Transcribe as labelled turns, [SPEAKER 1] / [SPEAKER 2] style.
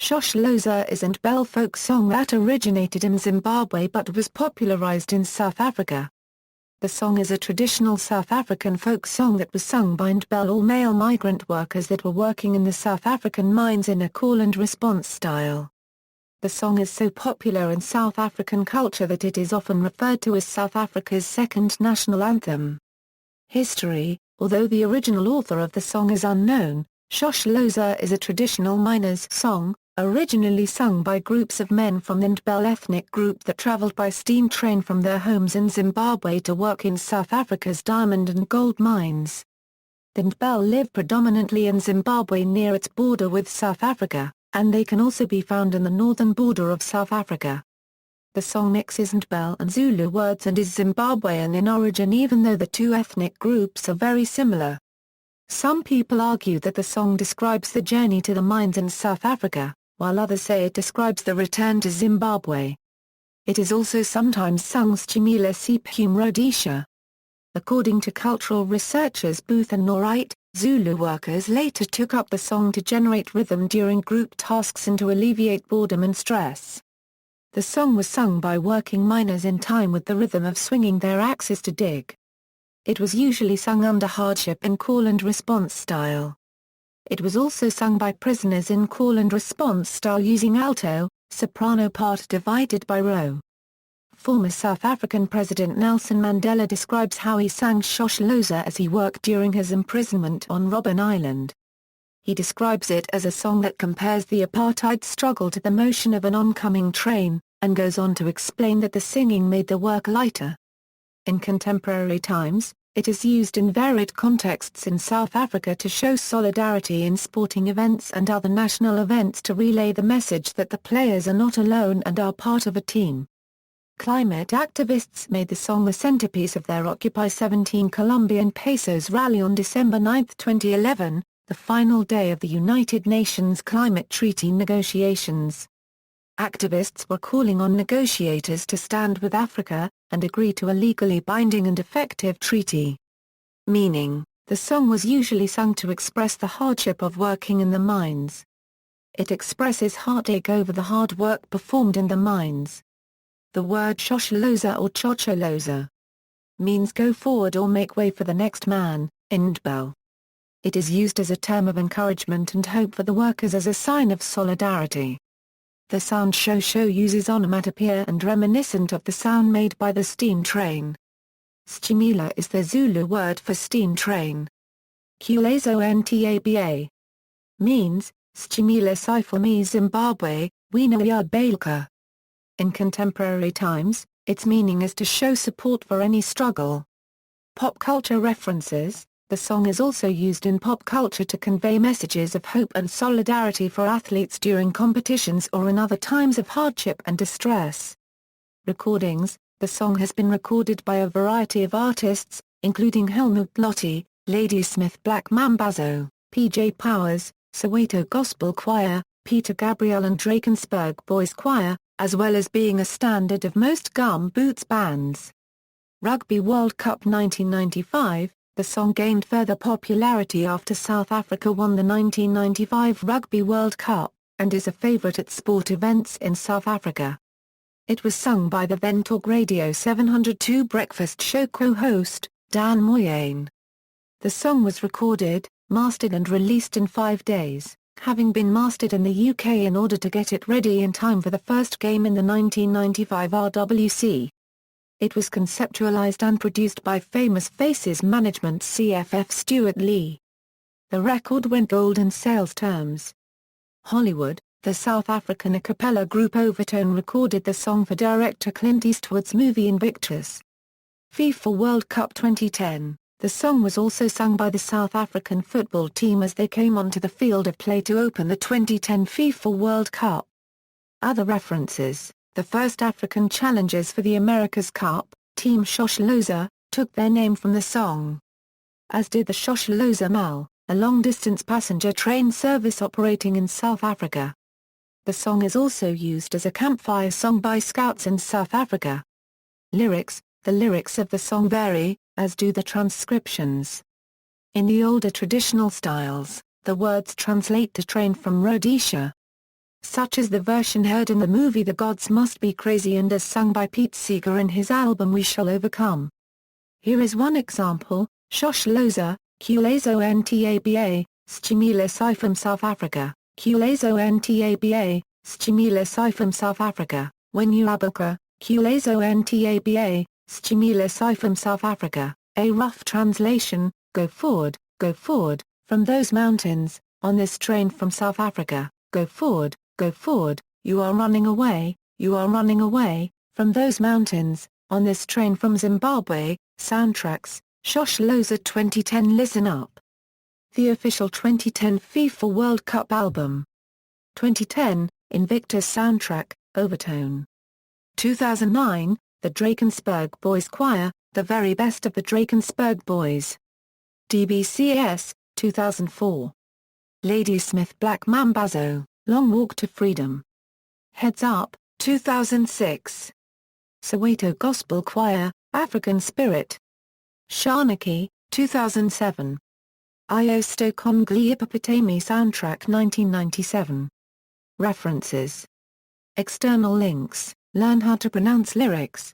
[SPEAKER 1] Shosholoza is an Ndebele folk song that originated in Zimbabwe but was popularized in South Africa. The song is a traditional South African folk song that was sung by Ndebele all-male migrant workers that were working in the South African mines in a call-and-response style. The song is so popular in South African culture that it is often referred to as South Africa's second national anthem. History: although the original author of the song is unknown, Shosholoza is a traditional miners' song, originally sung by groups of men from the Ndebele ethnic group that traveled by steam train from their homes in Zimbabwe to work in South Africa's diamond and gold mines. The Ndebele live predominantly in Zimbabwe near its border with South Africa, and they can also be found in the northern border of South Africa. The song mixes Ndebele and Zulu words and is Zimbabwean in origin even though the two ethnic groups are very similar. Some people argue that the song describes the journey to the mines in South Africa, while others say it describes the return to Zimbabwe. It is also sometimes sung Stimula Sepum Rhodesia. According to cultural researchers Booth and Norite, Zulu workers later took up the song to generate rhythm during group tasks and to alleviate boredom and stress. The song was sung by working miners in time with the rhythm of swinging their axes to dig. It was usually sung under hardship in call-and-response style. It was also sung by prisoners in call-and-response style using alto, soprano part divided by row. Former South African President Nelson Mandela describes how he sang Shosholoza as he worked during his imprisonment on Robben Island. He describes it as a song that compares the apartheid struggle to the motion of an oncoming train, and goes on to explain that the singing made the work lighter. In contemporary times, it is used in varied contexts in South Africa to show solidarity in sporting events and other national events to relay the message that the players are not alone and are part of a team. Climate activists made the song the centerpiece of their Occupy 17 Colombian Pesos rally on December 9, 2011, the final day of the United Nations Climate Treaty negotiations. Activists were calling on negotiators to stand with Africa, and agree to a legally binding and effective treaty. Meaning, the song was usually sung to express the hardship of working in the mines. It expresses heartache over the hard work performed in the mines. The word Shosholoza or Chocholoza means go forward or make way for the next man, in Ndebele. It is used as a term of encouragement and hope for the workers as a sign of solidarity. The sound Shosho uses onomatopoeia and reminiscent of the sound made by the steam train. Stimula is the Zulu word for steam train. Kulezo Ntaba means, Stimula Sifumi Zimbabwe, Wina Yabelka. In contemporary times, its meaning is to show support for any struggle. Pop culture references: the song is also used in pop culture to convey messages of hope and solidarity for athletes during competitions or in other times of hardship and distress. Recordings: the song has been recorded by a variety of artists, including Helmut Lotti, Ladysmith Black Mambazo, P.J. Powers, Soweto Gospel Choir, Peter Gabriel and Drakensberg Boys Choir, as well as being a standard of most gum boots bands. Rugby World Cup 1995. The song gained further popularity after South Africa won the 1995 Rugby World Cup, and is a favourite at sport events in South Africa. It was sung by the then Talk Radio 702 breakfast show co-host, Dan Moyane. The song was recorded, mastered and released in 5 days, having been mastered in the UK in order to get it ready in time for the first game in the 1995 RWC. It was conceptualized and produced by Famous Faces management CFF Stuart Lee. The record went gold in sales terms. Hollywood: the South African a cappella group Overtone recorded the song for director Clint Eastwood's movie Invictus. FIFA World Cup 2010: the song was also sung by the South African football team as they came onto the field of play to open the 2010 FIFA World Cup. Other references: the first African challengers for the America's Cup, Team Shosholoza, took their name from the song. As did the Shosholoza Mal, a long-distance passenger train service operating in South Africa. The song is also used as a campfire song by Scouts in South Africa. Lyrics: the lyrics of the song vary, as do the transcriptions. In the older traditional styles, the words translate to train from Rhodesia. such as the version heard in the movie The Gods Must Be Crazy and as sung by Pete Seeger in his album We Shall Overcome. Here is one example: Shosholoza, Kulezo Ntaba, Stimula Sai from South Africa, Kulezo Ntaba, Stimula Sai from South Africa, When You Abuka, Kulezo Ntaba, Stimula Sai from South Africa. A rough translation: go forward, from those mountains, on this train from South Africa, go forward, you are running away, from those mountains, on this train from Zimbabwe. Soundtracks, Shosholoza 2010. Listen Up. The official 2010 FIFA World Cup album. 2010, Invictus soundtrack, Overtone. 2009, the Drakensberg Boys Choir, The Very Best of the Drakensberg Boys. DBCS, 2004. Ladysmith Black Mambazo, Long Walk to Freedom. Heads Up, 2006. Soweto Gospel Choir, African Spirit. Shanaki, 2007. Io sto con gli ippopotami soundtrack 1997. References. External links: learn how to pronounce lyrics.